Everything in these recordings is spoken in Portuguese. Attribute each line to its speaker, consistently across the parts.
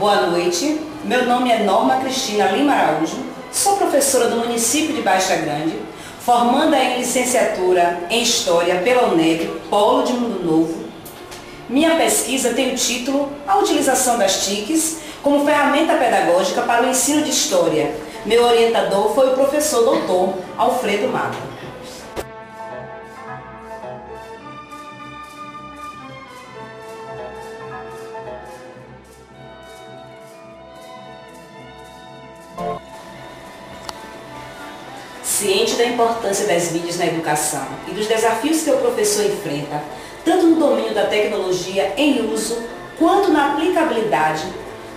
Speaker 1: Boa noite, meu nome é Norma Cristina Lima Araújo, sou professora do município de Baixa Grande, formanda em licenciatura em História pela UNEB, Polo de Mundo Novo. Minha pesquisa tem o título A Utilização das TICs como ferramenta pedagógica para o ensino de História. Meu orientador foi o professor doutor Alfredo Mata. Ciente da importância das mídias na educação e dos desafios que o professor enfrenta, tanto no domínio da tecnologia em uso, quanto na aplicabilidade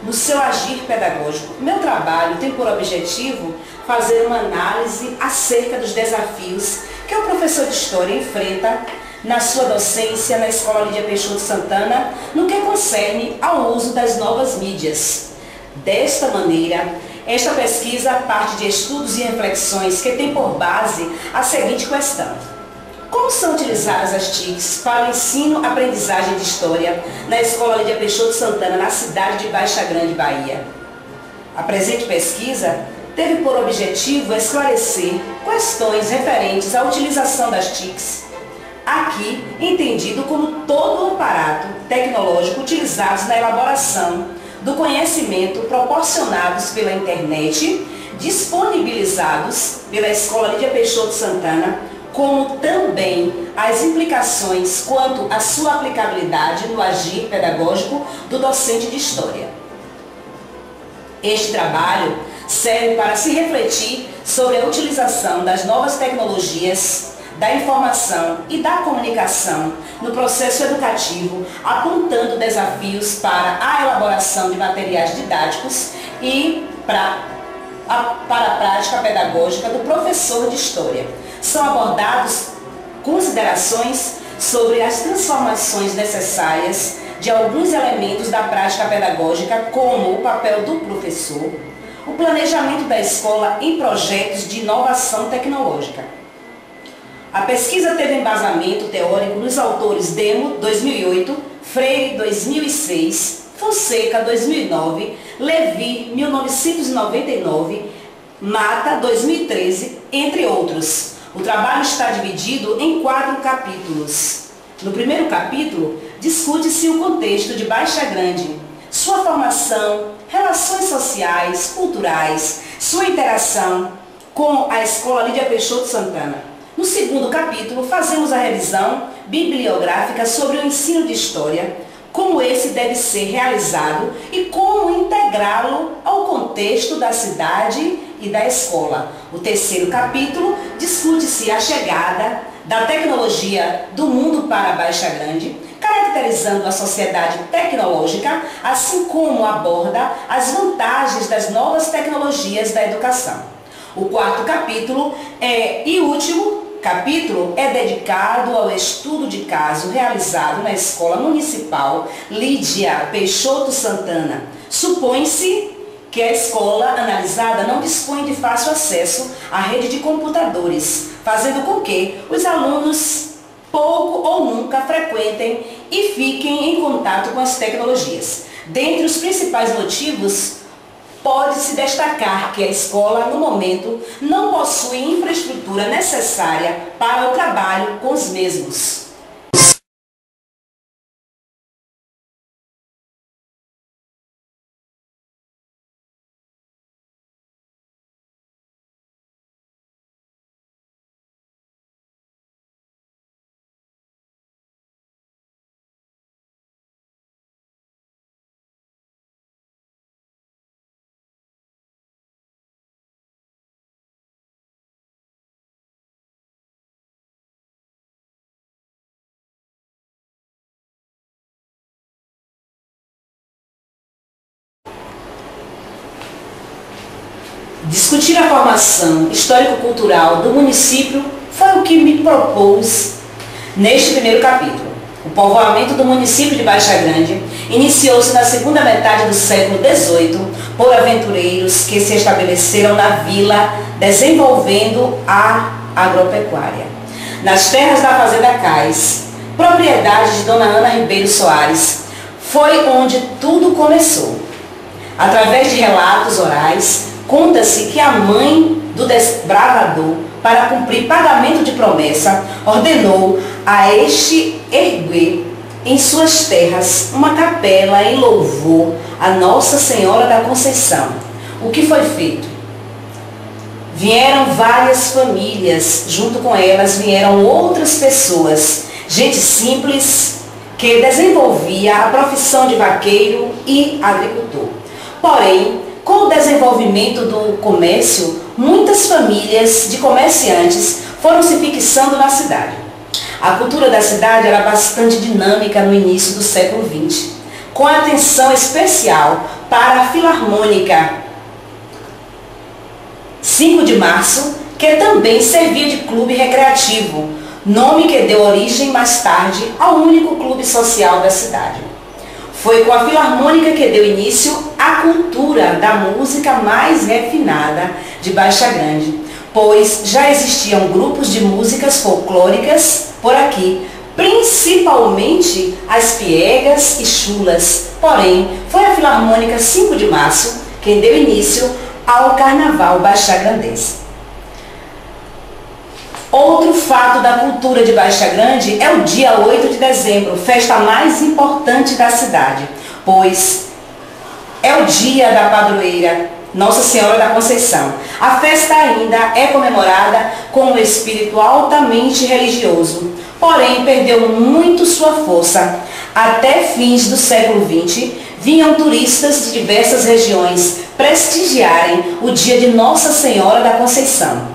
Speaker 1: no seu agir pedagógico, meu trabalho tem por objetivo fazer uma análise acerca dos desafios que o professor de História enfrenta na sua docência na Escola Lídia Peixoto Santana, no que concerne ao uso das novas mídias. Desta maneira, esta pesquisa parte de estudos e reflexões que tem por base a seguinte questão: como são utilizadas as TICs para o ensino-aprendizagem de História na Escola Lídia Peixoto Santana, na cidade de Baixa Grande, Bahia? A presente pesquisa teve por objetivo esclarecer questões referentes à utilização das TICs, aqui entendido como todo o aparato tecnológico utilizado na elaboração do conhecimento proporcionados pela internet, disponibilizados pela Escola Lídia Peixoto Santana, como também as implicações quanto à sua aplicabilidade no agir pedagógico do docente de História. Este trabalho serve para se refletir sobre a utilização das novas tecnologias, da informação e da comunicação no processo educativo, apontando desafios para a elaboração de materiais didáticos e para a prática pedagógica do professor de História. São abordados considerações sobre as transformações necessárias de alguns elementos da prática pedagógica, como o papel do professor, o planejamento da escola em projetos de inovação tecnológica. A pesquisa teve embasamento teórico nos autores Demo, 2008, Freire, 2006, Fonseca, 2009, Levi, 1999, Mata, 2013, entre outros. O trabalho está dividido em 4 capítulos. No primeiro capítulo, discute-se o contexto de Baixa Grande, sua formação, relações sociais, culturais, sua interação com a Escola Lídia Peixoto Santana. No segundo capítulo, fazemos a revisão bibliográfica sobre o ensino de História, como esse deve ser realizado e como integrá-lo ao contexto da cidade e da escola. O terceiro capítulo discute-se a chegada da tecnologia do mundo para Baixa Grande, caracterizando a sociedade tecnológica, assim como aborda as vantagens das novas tecnologias da educação. O quarto capítulo e último capítulo é dedicado ao estudo de caso realizado na Escola Municipal Lídia Peixoto Santana. Supõe-se que a escola analisada não dispõe de fácil acesso à rede de computadores, fazendo com que os alunos pouco ou nunca frequentem e fiquem em contato com as tecnologias. Dentre os principais motivos, pode-se destacar que a escola, no momento, não possui infraestrutura necessária para o trabalho com os mesmos. Discutir a formação histórico-cultural do município foi o que me propus neste primeiro capítulo. O povoamento do município de Baixa Grande iniciou-se na segunda metade do século XVIII por aventureiros que se estabeleceram na vila, desenvolvendo a agropecuária. Nas terras da Fazenda Cais, propriedade de Dona Ana Ribeiro Soares, foi onde tudo começou. Através de relatos orais, conta-se que a mãe do desbravador, para cumprir pagamento de promessa, ordenou a este erguer em suas terras uma capela em louvor a Nossa Senhora da Conceição. O que foi feito? Vieram várias famílias, junto com elas vieram outras pessoas, gente simples que desenvolvia a profissão de vaqueiro e agricultor. Porém, com o desenvolvimento do comércio, muitas famílias de comerciantes foram se fixando na cidade. A cultura da cidade era bastante dinâmica no início do século XX, com atenção especial para a Filarmônica 5 de Março, que também servia de clube recreativo, nome que deu origem mais tarde ao único clube social da cidade. Foi com a Filarmônica que deu início à cultura da música mais refinada de Baixa Grande, pois já existiam grupos de músicas folclóricas por aqui, principalmente as piegas e chulas. Porém, foi a Filarmônica 5 de Março quem deu início ao Carnaval baixagrandense. Outro fato da cultura de Baixa Grande é o dia 8 de dezembro, festa mais importante da cidade, pois é o dia da padroeira Nossa Senhora da Conceição. A festa ainda é comemorada com um espírito altamente religioso, porém perdeu muito sua força. Até fins do século XX, vinham turistas de diversas regiões prestigiarem o dia de Nossa Senhora da Conceição.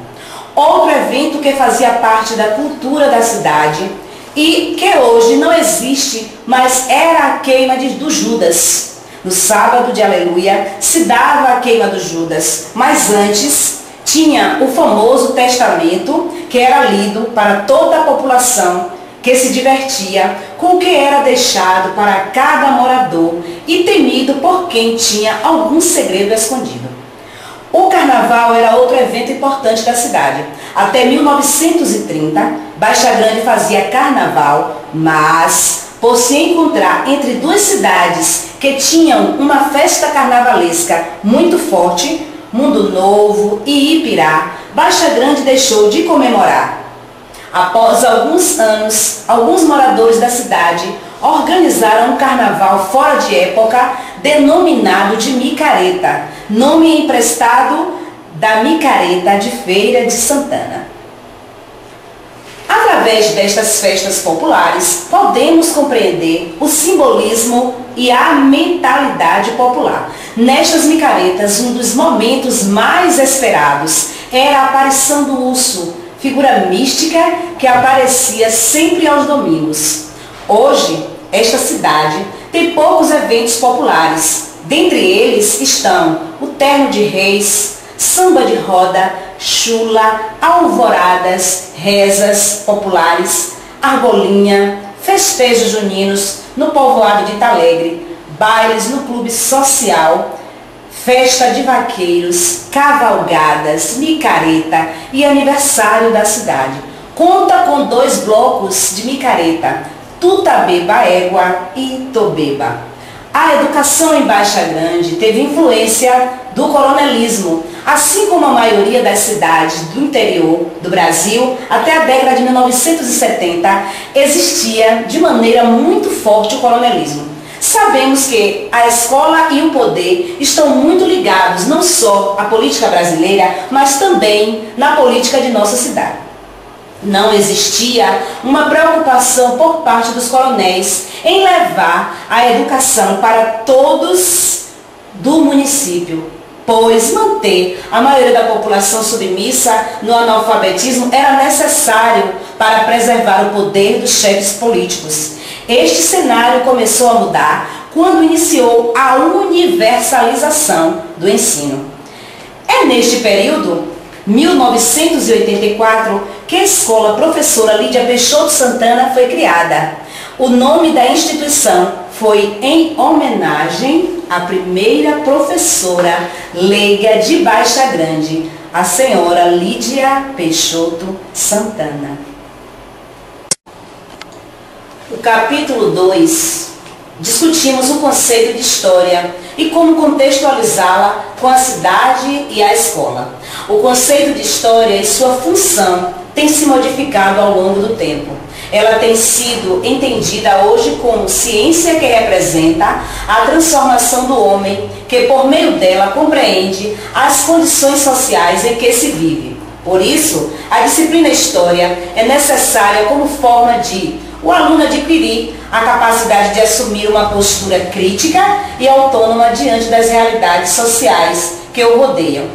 Speaker 1: Outro evento que fazia parte da cultura da cidade e que hoje não existe, mas era a queima do Judas. No sábado de Aleluia se dava a queima do Judas, mas antes tinha o famoso testamento que era lido para toda a população, que se divertia com o que era deixado para cada morador e temido por quem tinha algum segredo escondido. O carnaval era outro evento importante da cidade. Até 1930, Baixa Grande fazia carnaval, mas por se encontrar entre duas cidades que tinham uma festa carnavalesca muito forte, Mundo Novo e Ipirá, Baixa Grande deixou de comemorar. Após alguns anos, alguns moradores da cidade organizaram um carnaval fora de época, denominado de micareta, nome emprestado da micareta de Feira de Santana. Através destas festas populares, podemos compreender o simbolismo e a mentalidade popular. Nestas micaretas, um dos momentos mais esperados era a aparição do urso, figura mística que aparecia sempre aos domingos. Hoje, esta cidade tem poucos eventos populares. Dentre eles estão o Terno de Reis, samba de roda, chula, alvoradas, rezas populares, argolinha, festejos juninos no povoado de Italegre, bailes no clube social, festa de vaqueiros, cavalgadas, micareta e aniversário da cidade. Conta com 2 blocos de micareta, Tutabeba-Égua e Tobeba. A educação em Baixa Grande teve influência do coronelismo, assim como a maioria das cidades do interior do Brasil, até a década de 1970, existia de maneira muito forte o coronelismo. Sabemos que a escola e o poder estão muito ligados não só à política brasileira, mas também na política de nossa cidade. Não existia uma preocupação por parte dos coronéis em levar a educação para todos do município, pois manter a maioria da população submissa no analfabetismo era necessário para preservar o poder dos chefes políticos. Este cenário começou a mudar quando iniciou a universalização do ensino. É neste período, 1984, que a Escola Professora Lídia Peixoto Santana foi criada. O nome da instituição foi em homenagem à primeira professora leiga de Baixa Grande, a senhora Lídia Peixoto Santana. O capítulo 2 discutimos o conceito de história e como contextualizá-la com a cidade e a escola. O conceito de história e sua função tem se modificado ao longo do tempo. Ela tem sido entendida hoje como ciência que representa a transformação do homem, que por meio dela compreende as condições sociais em que se vive. Por isso, a disciplina História é necessária como forma de o aluno adquirir a capacidade de assumir uma postura crítica e autônoma diante das realidades sociais que o rodeiam.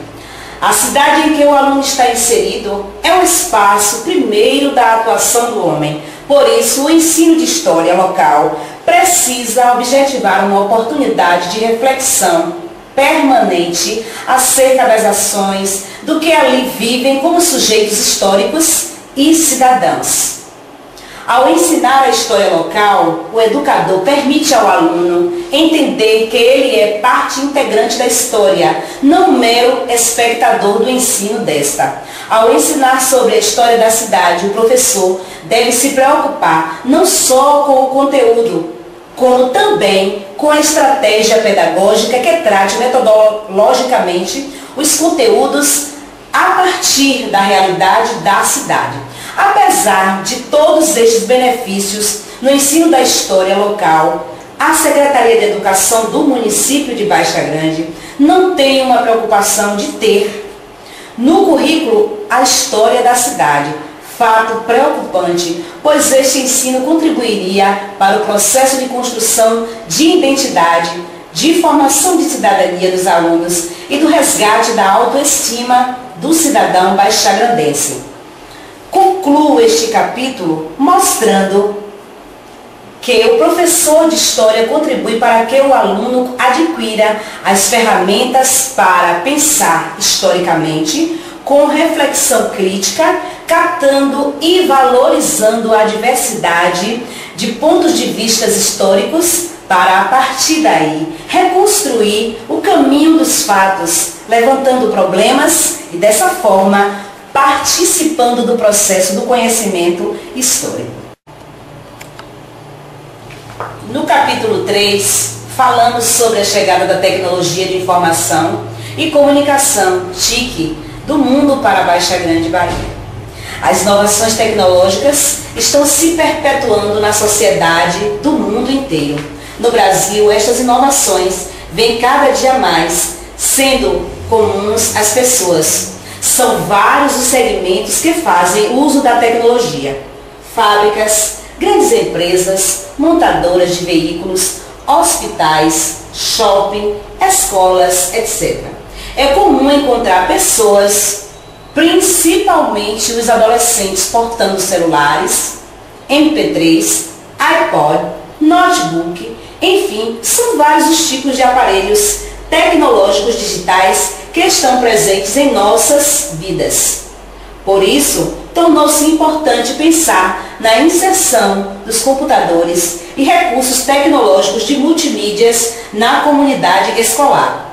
Speaker 1: A cidade em que o aluno está inserido é um espaço primeiro da atuação do homem. Por isso, o ensino de história local precisa objetivar uma oportunidade de reflexão permanente acerca das ações do que ali vivem como sujeitos históricos e cidadãos. Ao ensinar a história local, o educador permite ao aluno entender que ele é parte integrante da história, não mero espectador do ensino desta. Ao ensinar sobre a história da cidade, o professor deve se preocupar não só com o conteúdo, como também com a estratégia pedagógica que trate metodologicamente os conteúdos a partir da realidade da cidade. Apesar de todos estes benefícios no ensino da história local, a Secretaria de Educação do município de Baixa Grande não tem uma preocupação de ter no currículo a história da cidade. Fato preocupante, pois este ensino contribuiria para o processo de construção de identidade, de formação de cidadania dos alunos e do resgate da autoestima do cidadão baixagrandense. Concluo este capítulo mostrando que o professor de história contribui para que o aluno adquira as ferramentas para pensar historicamente, com reflexão crítica, captando e valorizando a diversidade de pontos de vista históricos para, a partir daí, reconstruir o caminho dos fatos, levantando problemas e, dessa forma, participando do processo do conhecimento histórico. No capítulo 3, falamos sobre a chegada da tecnologia de informação e comunicação, TIC, do mundo para a Baixa Grande Bahia. As inovações tecnológicas estão se perpetuando na sociedade do mundo inteiro. No Brasil, estas inovações vêm cada dia mais sendo comuns às pessoas. São vários os segmentos que fazem uso da tecnologia. Fábricas, grandes empresas, montadoras de veículos, hospitais, shopping, escolas, etc. É comum encontrar pessoas, principalmente os adolescentes, portando celulares, MP3, iPod, notebook, enfim, são vários os tipos de aparelhos tecnológicos digitais que estão presentes em nossas vidas. Por isso, tornou-se importante pensar na inserção dos computadores e recursos tecnológicos de multimídias na comunidade escolar.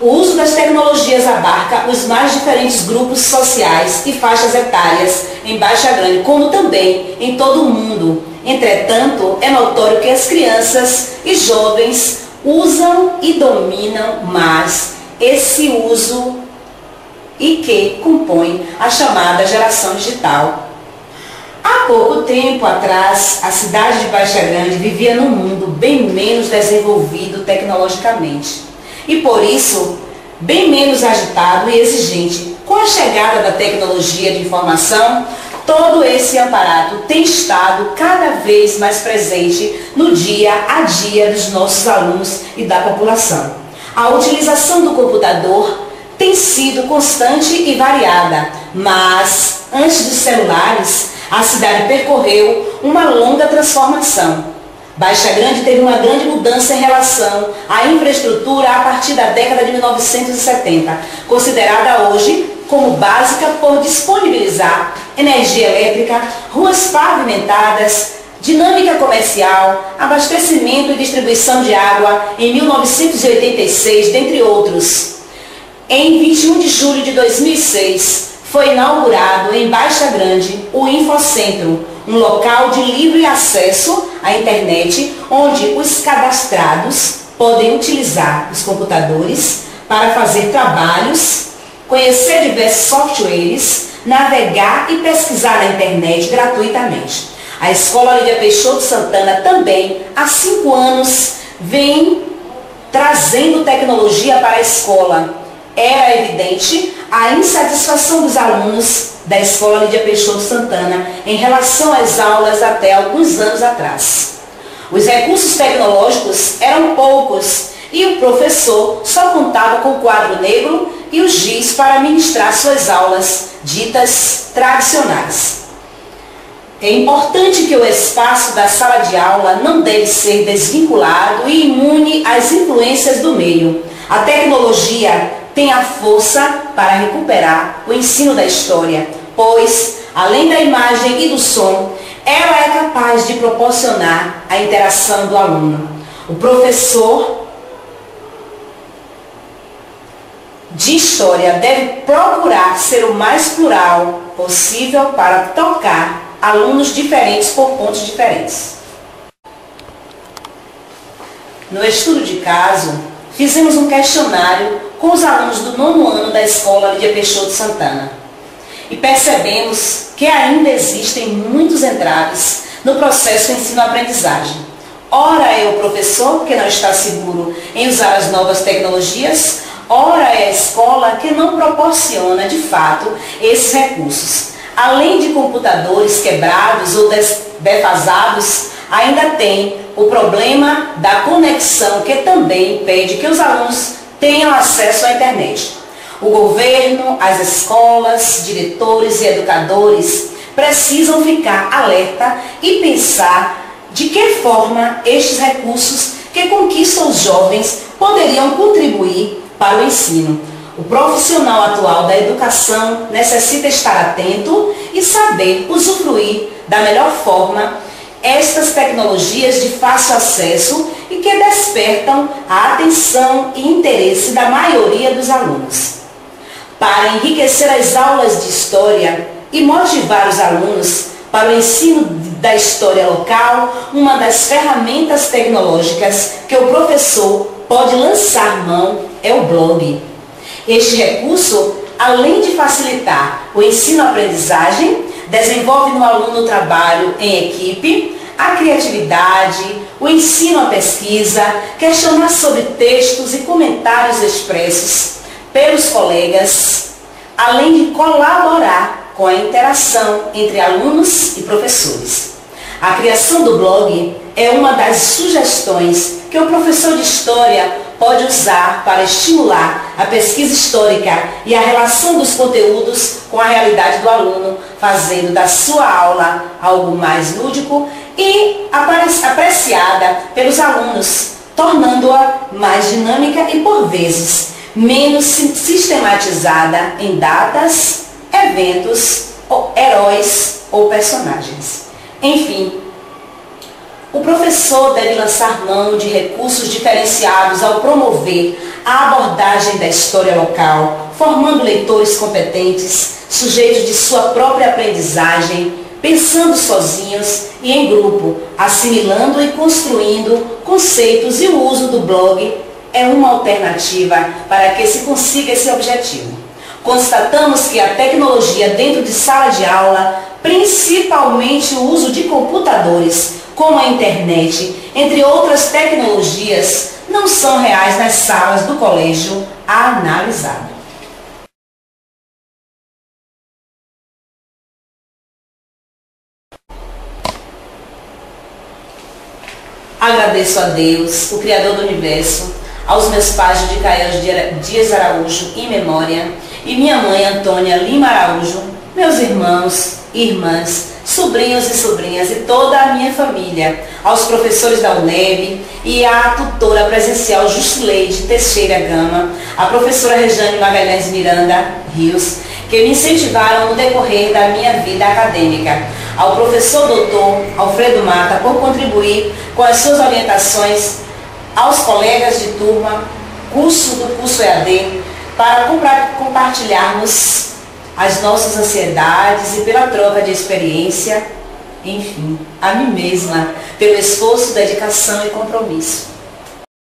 Speaker 1: O uso das tecnologias abarca os mais diferentes grupos sociais e faixas etárias em Baixa Grande, como também em todo o mundo. Entretanto, é notório que as crianças e jovens usam e dominam mais esse uso e que compõe a chamada geração digital. Há pouco tempo atrás, a cidade de Baixa Grande vivia num mundo bem menos desenvolvido tecnologicamente e, por isso, bem menos agitado e exigente. Com a chegada da tecnologia de informação, todo esse aparato tem estado cada vez mais presente no dia a dia dos nossos alunos e da população. A utilização do computador tem sido constante e variada, mas antes dos celulares, a cidade percorreu uma longa transformação. Baixa Grande teve uma grande mudança em relação à infraestrutura a partir da década de 1970, considerada hoje como básica por disponibilizar energia elétrica, ruas pavimentadas, dinâmica comercial, abastecimento e distribuição de água em 1986, dentre outros. Em 21 de julho de 2006, foi inaugurado em Baixa Grande o Infocentro, um local de livre acesso à internet, onde os cadastrados podem utilizar os computadores para fazer trabalhos, conhecer diversos softwares, navegar e pesquisar na internet gratuitamente. A Escola Lídia Peixoto Santana também, há 5 anos, vem trazendo tecnologia para a escola. Era evidente a insatisfação dos alunos da Escola Lídia Peixoto Santana em relação às aulas até alguns anos atrás. Os recursos tecnológicos eram poucos e o professor só contava com o quadro negro e o giz para ministrar suas aulas ditas tradicionais. É importante que o espaço da sala de aula não deve ser desvinculado e imune às influências do meio. A tecnologia tem a força para recuperar o ensino da história, pois, além da imagem e do som, ela é capaz de proporcionar a interação do aluno. O professor de história deve procurar ser o mais plural possível para tocar alunos diferentes por pontos diferentes. No estudo de caso, fizemos um questionário com os alunos do 9º ano da Escola Lídia Peixoto Santana e percebemos que ainda existem muitos entraves no processo de ensino-aprendizagem. Ora é o professor que não está seguro em usar as novas tecnologias, ora é a escola que não proporciona, de fato, esses recursos. Além de computadores quebrados ou defasados, ainda tem o problema da conexão, que também impede que os alunos tenham acesso à internet. O governo, as escolas, diretores e educadores precisam ficar alerta e pensar de que forma estes recursos que conquistam os jovens poderiam contribuir para o ensino. O profissional atual da educação necessita estar atento e saber usufruir da melhor forma estas tecnologias de fácil acesso e que despertam a atenção e interesse da maioria dos alunos. Para enriquecer as aulas de história e motivar os alunos para o ensino da história local, uma das ferramentas tecnológicas que o professor pode lançar mão é o blog. Este recurso, além de facilitar o ensino-aprendizagem, desenvolve no aluno o trabalho em equipe, a criatividade, o ensino à pesquisa, questionar sobre textos e comentários expressos pelos colegas, além de colaborar com a interação entre alunos e professores. A criação do blog é uma das sugestões que o professor de História pode usar para estimular a pesquisa histórica e a relação dos conteúdos com a realidade do aluno, fazendo da sua aula algo mais lúdico e apreciada pelos alunos, tornando-a mais dinâmica e, por vezes, menos sistematizada em datas, eventos, heróis ou personagens. Enfim, o professor deve lançar mão de recursos diferenciados ao promover a abordagem da história local, formando leitores competentes, sujeitos de sua própria aprendizagem, pensando sozinhos e em grupo, assimilando e construindo conceitos, e o uso do blog é uma alternativa para que se consiga esse objetivo. Constatamos que a tecnologia dentro de sala de aula, principalmente o uso de computadores, como a internet, entre outras tecnologias, não são reais nas salas do colégio analisado. Agradeço a Deus, o Criador do Universo, aos meus pais de Caio Dias Araújo, em memória, e minha mãe Antônia Lima Araújo, meus irmãos, irmãs, sobrinhos e sobrinhas e toda a minha família, aos professores da UNEB e à tutora presencial Justileide Teixeira Gama, a professora Rejane Magalhães Miranda Rios, que me incentivaram no decorrer da minha vida acadêmica, ao professor doutor Alfredo Mata por contribuir com as suas orientações, aos colegas de turma, do curso EAD, para compartilharmos as nossas ansiedades e pela troca de experiência enfim, a mim mesma, pelo esforço, dedicação e compromisso.